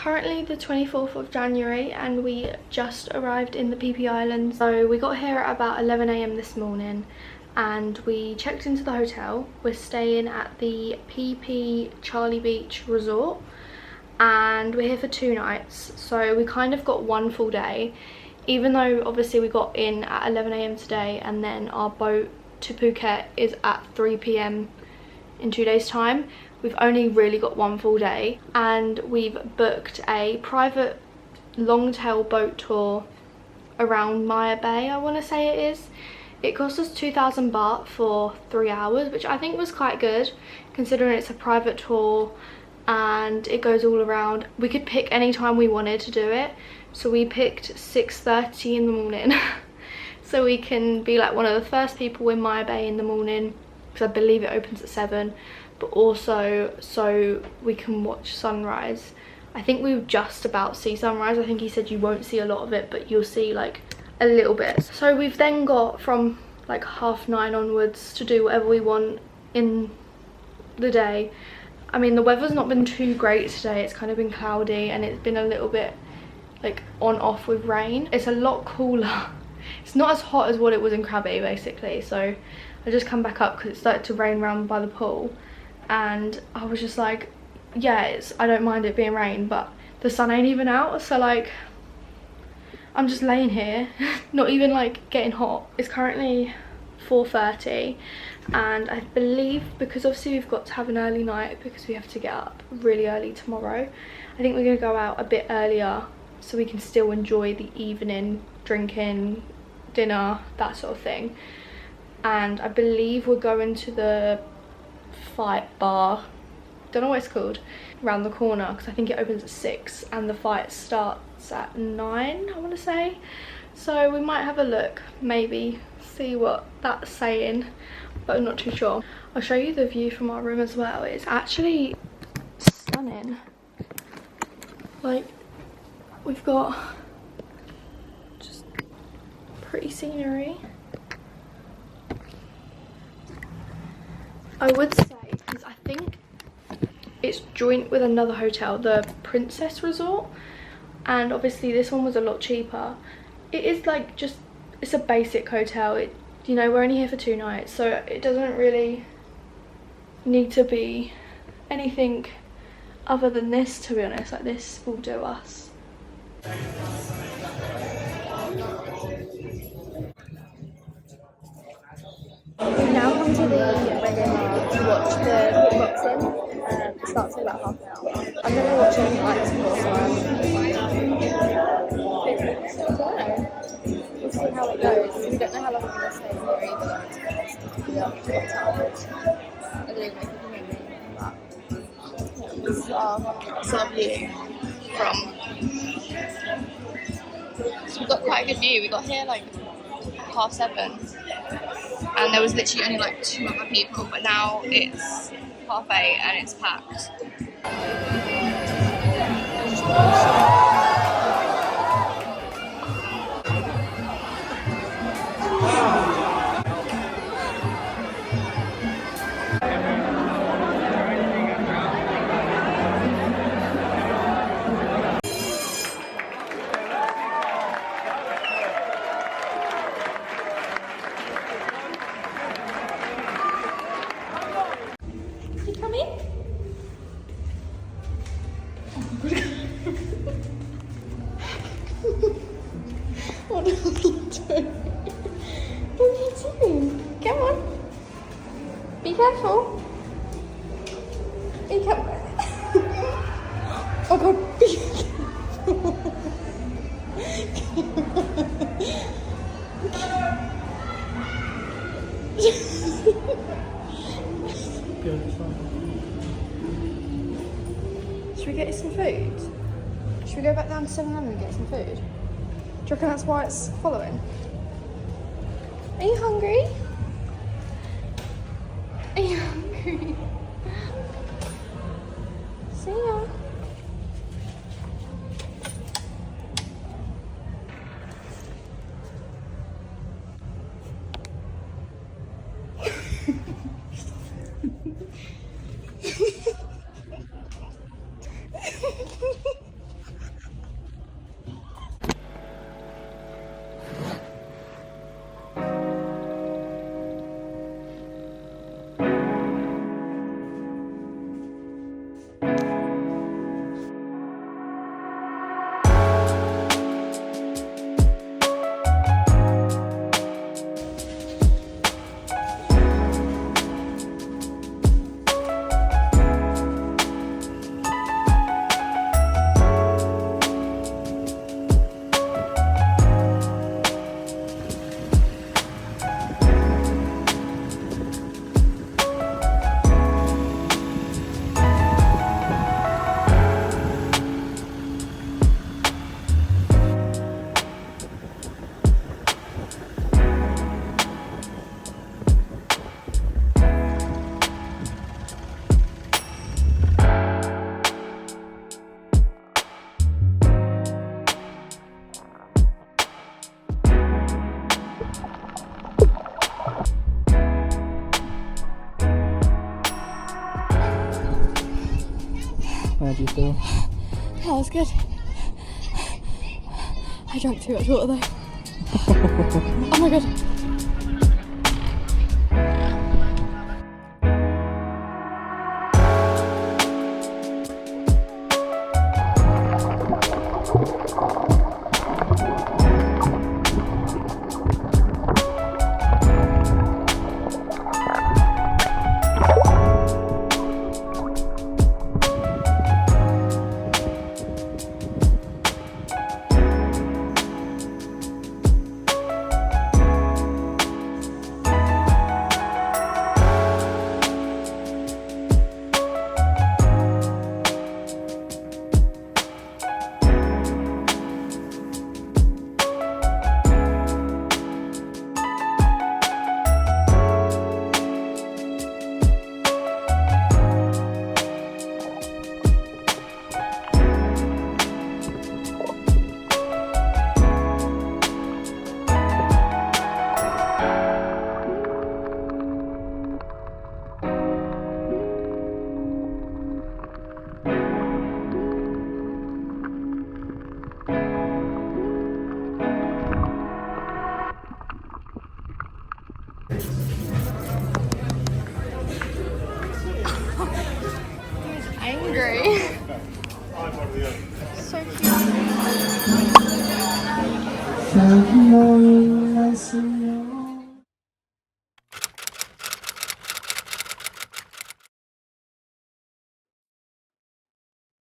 currently the 24th of January and we just arrived in the Phi Phi Islands. So we got here at about 11 AM this morning and we checked into the hotel. We're staying at the Phi Phi Charlie Beach Resort and we're here for 2 nights. So we kind of got 1 full day, even though obviously we got in at 11 AM today and then our boat to Phuket is at 3 PM in 2 days time. We've only really got 1 full day and we've booked a private long tail boat tour around Muay Bay, I want to say it is. It cost us 2,000 baht for 3 hours, which I think was quite good considering it's a private tour and it goes all around. We could pick any time we wanted to do it, so we picked 6:30 in the morning so we can be like one of the first people in Muay Bay in the morning because I believe it opens at 7, but also so we can watch sunrise. I think we'll just about see sunrise. I think he said you won't see a lot of it, but you'll see like a little bit. So we've then got from like 9:30 onwards to do whatever we want in the day. I mean, the weather's not been too great today. It's kind of been cloudy and it's been a little bit like on off with rain. It's a lot cooler. It's not as hot as what it was in Krabi basically. So I just come back up because it started to rain around by the pool and I was just like, yeah, I don't mind it being rain, but the sun ain't even out, so like I'm just laying here not even like getting hot. It's currently 4:30 and I believe because obviously we've got to have an early night because we have to get up really early tomorrow, I think we're gonna go out a bit earlier so we can still enjoy the evening, drinking, dinner, that sort of thing. And I believe we're going to the fight bar, don't know what it's called, around the corner because I think it opens at 6 and the fight starts at 9, I want to say. So we might have a look, maybe see what that's saying, but I'm not too sure. I'll show you the view from our room as well. It's actually stunning. Like, we've got just pretty scenery. I would say, because I think it's joint with another hotel, the Princess Resort, and obviously this one was a lot cheaper. It is like just, it's a basic hotel. You know, we're only here for 2 nights, so it doesn't really need to be anything other than this, to be honest. Like, this will do us. We've now come to the Reggae bar to watch the kickboxing. It starts in about half an hour. I'm going to watch it like before, so we'll see how it goes. We don't know how long we're going to stay here either. It's tired. I don't even know if you can hear me, but this is our view from. So we've got quite a good view. We got here like 7:30. And there was literally only like 2 other people, but now it's 8:30 and it's packed. What are you doing? What are you doing? Come on. Be careful. Be careful. Oh god, be careful. Should we get you some food? Should we go back down to 7-Eleven and get some food? Do you reckon that's why it's following? Are you hungry? Are you hungry? See ya. do you feel? That was good. I drank too much water though. Oh my god. Angry. So cute.